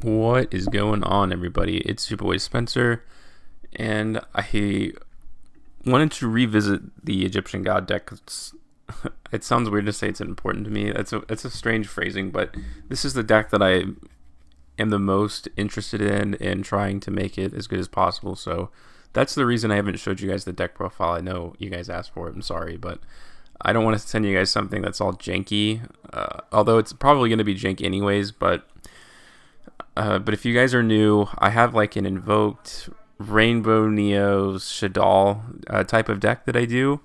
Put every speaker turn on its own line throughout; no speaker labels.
What is going on, everybody? It's your boy Spencer, and I wanted to revisit the Egyptian God deck. 'Cause it sounds weird to say it's important to me. It's a strange phrasing, but this is the deck that I am the most interested in trying to make it as good as possible. So that's the reason I haven't showed you guys the deck profile. I know you guys asked for it. I'm sorry, but I don't want to send you guys something that's all janky. Although it's probably going to be janky anyways, but if you guys are new, I have like an Invoked Rainbow Neo's Shaddoll type of deck that I do.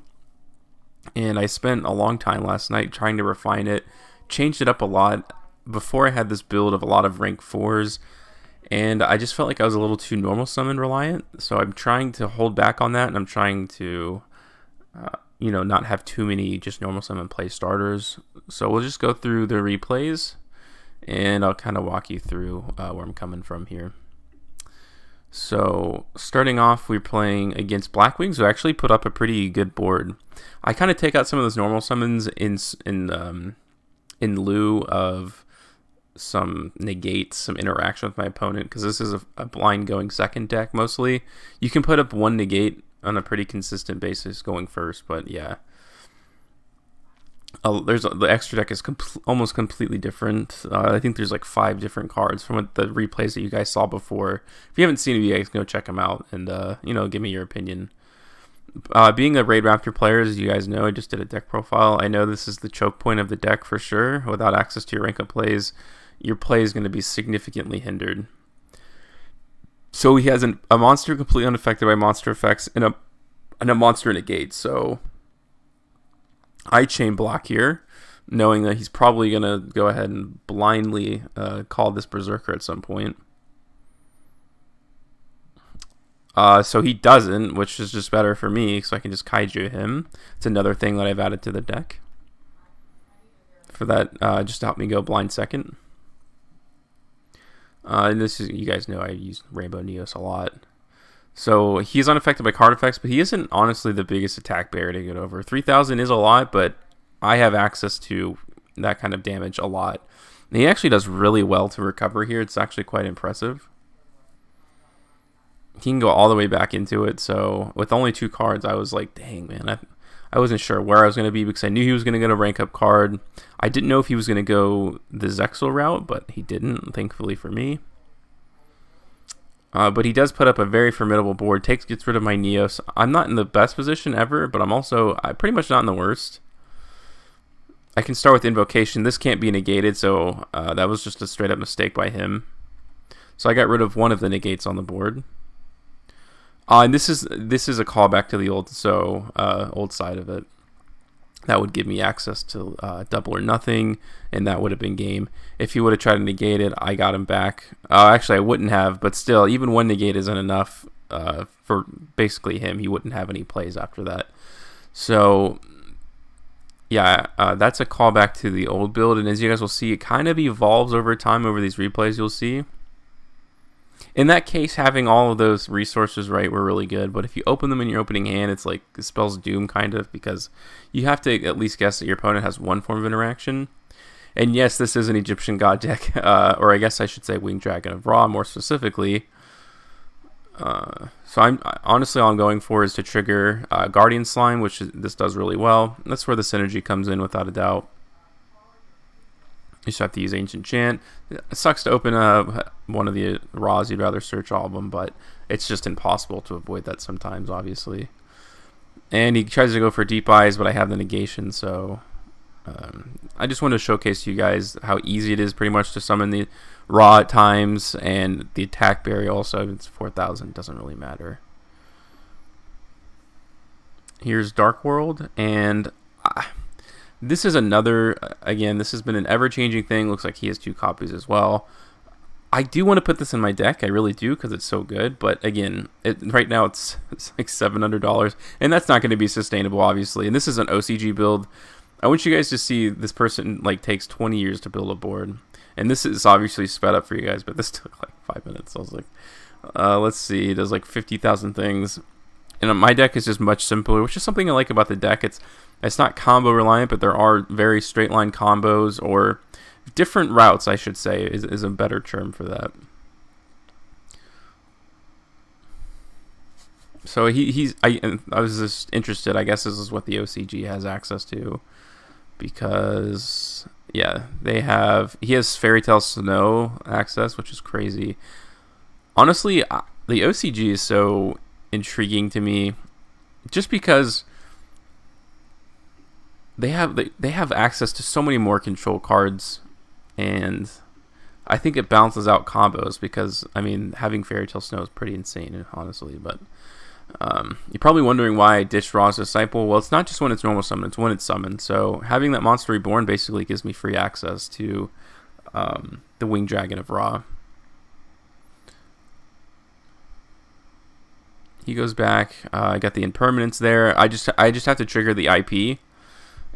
And I spent a long time last night trying to refine it, changed it up a lot. Before I had this build of a lot of rank 4s, and I just felt like I was a little too normal summon reliant. So I'm trying to hold back on that, and I'm trying to, not have too many just normal summon play starters. So we'll just go through the replays and I'll kind of walk you through where I'm coming from here. So starting off, we're playing against Blackwings, who actually put up a pretty good board. I kind of take out some of those normal summons in lieu of some negates, some interaction with my opponent, because this is a blind going second deck mostly. You can put up one negate on a pretty consistent basis going first, but yeah. The extra deck is almost completely different. I think there's like 5 different cards from the replays that you guys saw before. If you haven't seen it, you guys go check them out and give me your opinion. Being a Raid Raptor player, as you guys know, I just did a deck profile. I know this is the choke point of the deck for sure. Without access to your rank up plays, your play is going to be significantly hindered. So he has a monster completely unaffected by monster effects and a monster negate. So I chain block here, knowing that he's probably going to go ahead and blindly call this Berserker at some point. So he doesn't, which is just better for me, so I can just Kaiju him. It's another thing that I've added to the deck for that, just to help me go blind second. And this is, you guys know I use Rainbow Neos a lot. So he's unaffected by card effects, but he isn't honestly the biggest attack barrier to get over. 3,000 is a lot, but I have access to that kind of damage a lot. And he actually does really well to recover here. It's actually quite impressive. He can go all the way back into it. So with only 2 cards, I was like, dang, man. I wasn't sure where I was going to be because I knew he was going to get a rank up card. I didn't know if he was going to go the Zexal route, but he didn't, thankfully for me. But he does put up a very formidable board. Gets rid of my Neos. I'm not in the best position ever, but I'm pretty much not in the worst. I can start with Invocation. This can't be negated, so that was just a straight up mistake by him. So I got rid of one of the negates on the board. And this is a callback to the old side of it. That would give me access to double or nothing, and that would have been game. If he would have tried to negate it, I got him back. Actually, I wouldn't have, but still, even one negate isn't enough for basically him. He wouldn't have any plays after that. So, yeah, that's a callback to the old build, and as you guys will see, it kind of evolves over time over these replays you'll see. In that case, having all of those resources right were really good, but if you open them in your opening hand, it's like it spells doom kind of, because you have to at least guess that your opponent has one form of interaction. And yes, this is an Egyptian God deck, or I guess I should say Winged Dragon of Ra more specifically. So honestly, all I'm going for is to trigger Guardian Slime, which this does really well. That's where the synergy comes in without a doubt. You just have to use Ancient Chant. It sucks to open one of the Raws. You'd rather search all of them, but it's just impossible to avoid that sometimes, obviously. And he tries to go for Deep Eyes, but I have the negation, so I just wanted to showcase to you guys how easy it is pretty much to summon the Raw at times, and the attack barrier also. It's 4,000, doesn't really matter. Here's Dark World, and this is another, again, this has been an ever-changing thing. Looks like he has 2 copies as well. I do want to put this in my deck. I really do, because it's so good. But again, right now it's like $700, and that's not going to be sustainable, obviously. And this is an OCG build. I want you guys to see this person takes 20 years to build a board. And this is obviously sped up for you guys, but this took like 5 minutes. I was like, let's see. It does like 50,000 things. And my deck is just much simpler, which is something I like about the deck. It's not combo reliant, but there are very straight line combos or different routes, I should say, is a better term for that. So I was just interested. I guess this is what the OCG has access to, because yeah, he has Fairy Tale Snow access, which is crazy. Honestly, the OCG is so intriguing to me, just because they have access to so many more control cards, and I think it balances out combos, because I mean, having Fairy Tale Snow is pretty insane, honestly. But you're probably wondering why I ditched Ra's Disciple. Well, it's not just when it's normal summon, it's when it's summoned. So having that monster reborn basically gives me free access to the Winged Dragon of Ra. He goes back. I got the impermanence there. I just have to trigger the IP,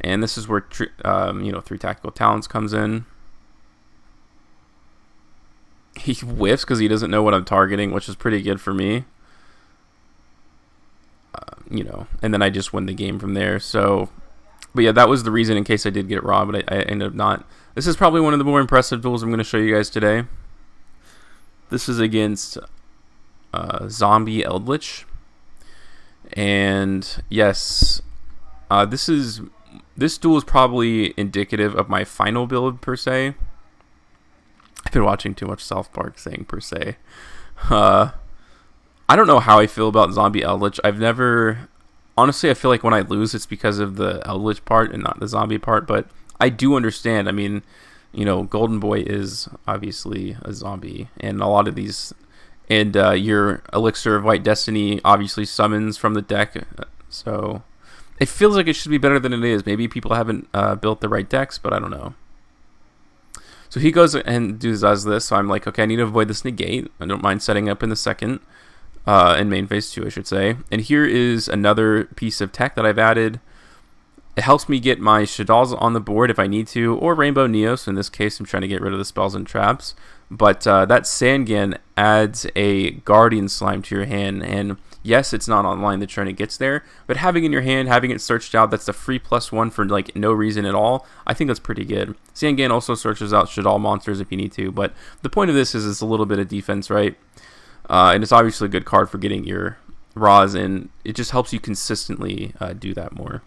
and this is where 3 Tactical Talents comes in. He whiffs because he doesn't know what I'm targeting, which is pretty good for me. And then I just win the game from there. So, but yeah, that was the reason in case I did get it raw, but I ended up not. This is probably one of the more impressive duels I'm going to show you guys today. This is against Zombie Eldritch, and yes, this duel is probably indicative of my final build per se. I've been watching too much South Park saying per se. I don't know how I feel about Zombie Eldritch. Honestly, I feel like when I lose, it's because of the Eldritch part and not the zombie part, but I do understand. I mean, Golden Boy is obviously a zombie, and a lot of these, and your Elixir of White Destiny obviously summons from the deck, so it feels like it should be better than it is. Maybe people haven't built the right decks, but I don't know. So he goes and does this, so I'm like, okay, I need to avoid this negate. I don't mind setting up in the second. In main phase 2, I should say. And here is another piece of tech that I've added. It helps me get my Shaddolls on the board if I need to, or Rainbow Neos. In this case, I'm trying to get rid of the spells and traps. But that Sangan adds a Guardian Slime to your hand. And yes, it's not online the turn it gets there, but having it in your hand, having it searched out, that's the free +1 for like no reason at all. I think that's pretty good. Sangan also searches out Shaddoll monsters if you need to. But the point of this is it's a little bit of defense, right? And it's obviously a good card for getting your Ra's in. It just helps you consistently do that more.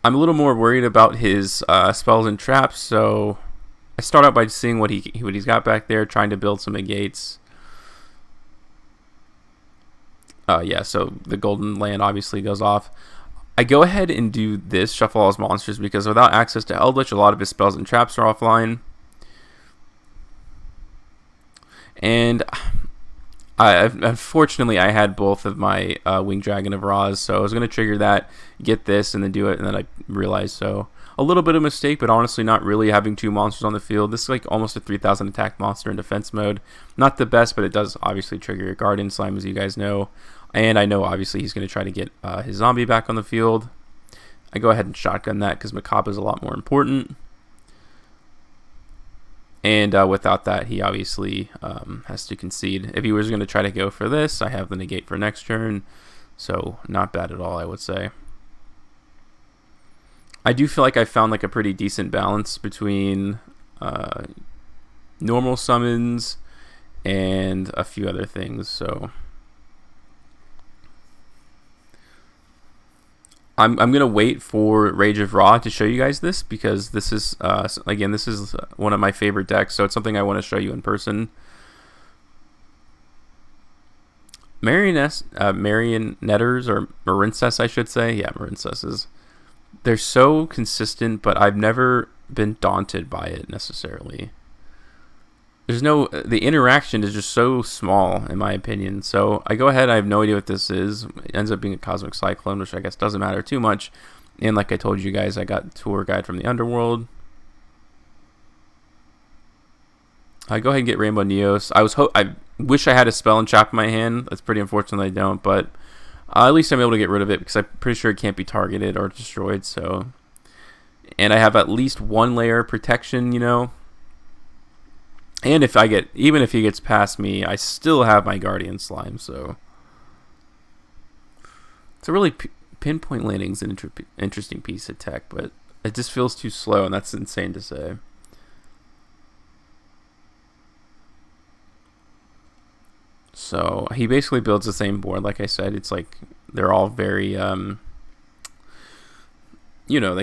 I'm a little more worried about his spells and traps, so I start out by seeing what he's got back there, trying to build some negates. Yeah, so the Golden Land obviously goes off. I go ahead and do this, shuffle all his monsters, because without access to Eldritch, a lot of his spells and traps are offline. And unfortunately, I had both of my Winged Dragon of Ra's, so I was going to trigger that, get this, and then do it, and then I realized, so a little bit of a mistake, but honestly not really, having 2 monsters on the field. This is like almost a 3000 attack monster in defense mode. Not the best, but it does obviously trigger your Guardian Slime, as you guys know. And I know obviously he's going to try to get his zombie back on the field. I go ahead and shotgun that because Macabre is a lot more important. And without that, he obviously has to concede. If he was going to try to go for this, I have the negate for next turn. So not bad at all, I would say. I do feel like I found like a pretty decent balance between normal summons and a few other things. So I'm going to wait for Rage of Ra to show you guys this, because this is, again, this is one of my favorite decks, so it's something I want to show you in person. Marionetters, or Marincess, I should say. Yeah, Marincesses. They're so consistent, but I've never been daunted by it necessarily. The interaction is just so small, in my opinion. So I go ahead, I have no idea what this is. It ends up being a Cosmic Cyclone, which I guess doesn't matter too much. And like I told you guys, I got Tour Guide from the Underworld. I go ahead and get Rainbow Neos. I wish I had a spell and trap in my hand. That's pretty unfortunate I don't, but at least I'm able to get rid of it, because I'm pretty sure it can't be targeted or destroyed. So, and I have at least 1 layer of protection, And even if he gets past me, I still have my Guardian Slime, so it's a really pinpoint landing's an interesting piece of tech, but It just feels too slow, and that's insane to say. So he basically builds the same board. Like I said, it's like they're all very, they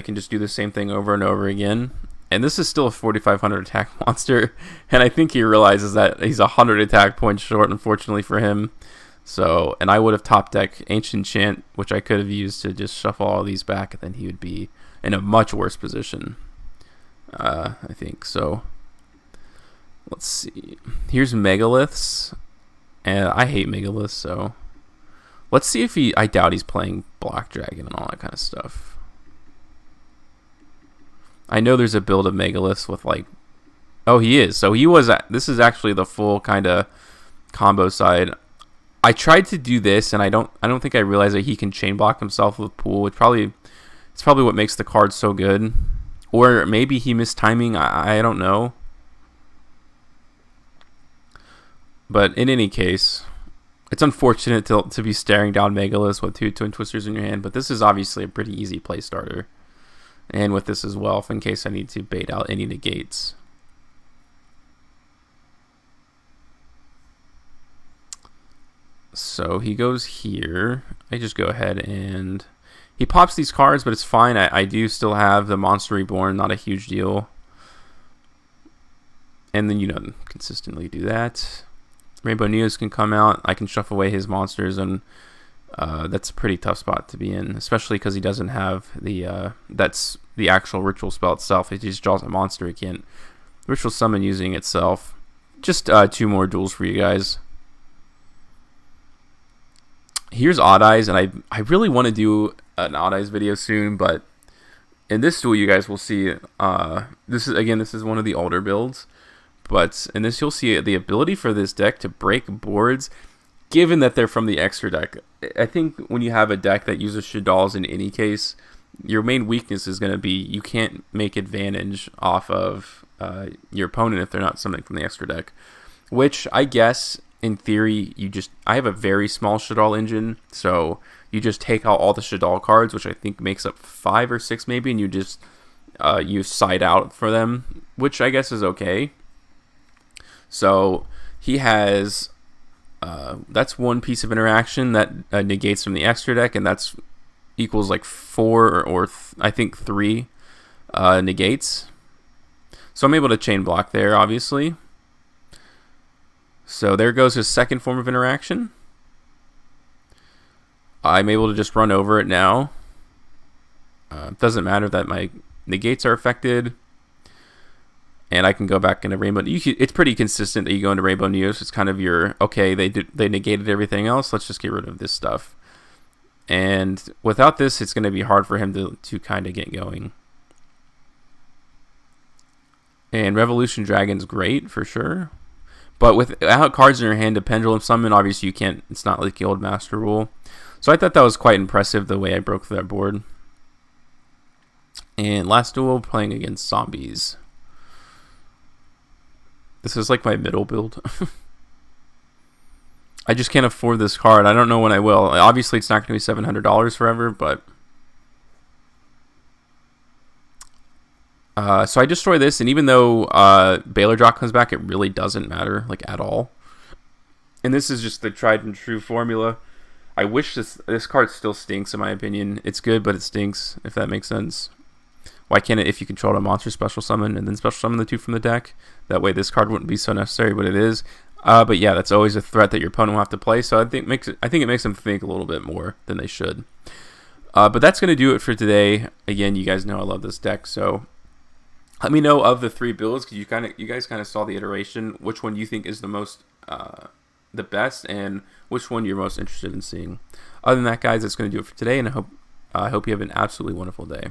can just do the same thing over and over again. And this is still a 4,500 attack monster, and I think he realizes that he's 100 attack points short, unfortunately for him. So, and I would have top deck Ancient Chant, which I could have used to just shuffle all these back, and then he would be in a much worse position, I think. So, let's see. Here's Megaliths, and I hate Megaliths, so let's see if I doubt he's playing Black Dragon and all that kind of stuff. I know there's a build of Megaliths with like, oh, he is. So this is actually the full kind of combo side. I tried to do this, and I don't think I realized that he can chain block himself with Pool. It's probably what makes the card so good. Or maybe he missed timing. I don't know. But in any case, it's unfortunate to be staring down Megaliths with 2 Twin Twisters in your hand. But this is obviously a pretty easy play starter. And with this as well, in case I need to bait out any negates. So he goes here. I just go ahead and he pops these cards, but it's fine. I do still have the Monster Reborn, not a huge deal. And then, consistently do that. Rainbow Neos can come out. I can shuffle away his monsters, and that's a pretty tough spot to be in, especially because he doesn't have that's the actual ritual spell itself. He just draws a monster. He can't ritual summon using itself. Just 2 more duels for you guys. Here's Odd Eyes, and I really want to do an Odd Eyes video soon, but in this duel you guys will see this is one of the older builds, but in this you'll see the ability for this deck to break boards given that they're from the extra deck. I think when you have a deck that uses Shaddolls in any case, your main weakness is going to be you can't make advantage off of your opponent if they're not summoning from the extra deck. Which I guess in theory I have a very small Shaddoll engine, so you just take out all the Shaddoll cards, which I think makes up 5 or 6 maybe, and you just you side out for them, which I guess is okay. So he has that's one piece of interaction that negates from the extra deck, and that's equals like 4 or I think 3 negates. So I'm able to chain block there, obviously. So there goes his second form of interaction. I'm able to just run over it now. It doesn't matter that my negates are affected. And I can go back into Rainbow. It's pretty consistent that you go into Rainbow Neos. It's kind of your, okay, they negated everything else. Let's just get rid of this stuff. And without this, it's going to be hard for him to kind of get going. And Revolution Dragon's great for sure. But without cards in your hand to Pendulum Summon, obviously you can't. It's not like the old Master Rule. So I thought that was quite impressive the way I broke through that board. And last duel, playing against Zombies. This is like my middle build. I just can't afford this card. I don't know when I will. Obviously, it's not going to be $700 forever, but... so I destroy this, and even though Baylor Drop comes back, it really doesn't matter, like, at all. And this is just the tried and true formula. I wish this card still stinks, in my opinion. It's good, but it stinks, if that makes sense. Why can't it, if you control a monster, special summon, and then special summon the 2 from the deck? That way this card wouldn't be so necessary, but it is. But yeah, that's always a threat that your opponent will have to play, so I think it makes them think a little bit more than they should. But that's going to do it for today. Again, you guys know I love this deck, so let me know of the 3 builds, because you guys kind of saw the iteration, which one you think is the best, and which one you're most interested in seeing. Other than that, guys, that's going to do it for today, and I hope you have an absolutely wonderful day.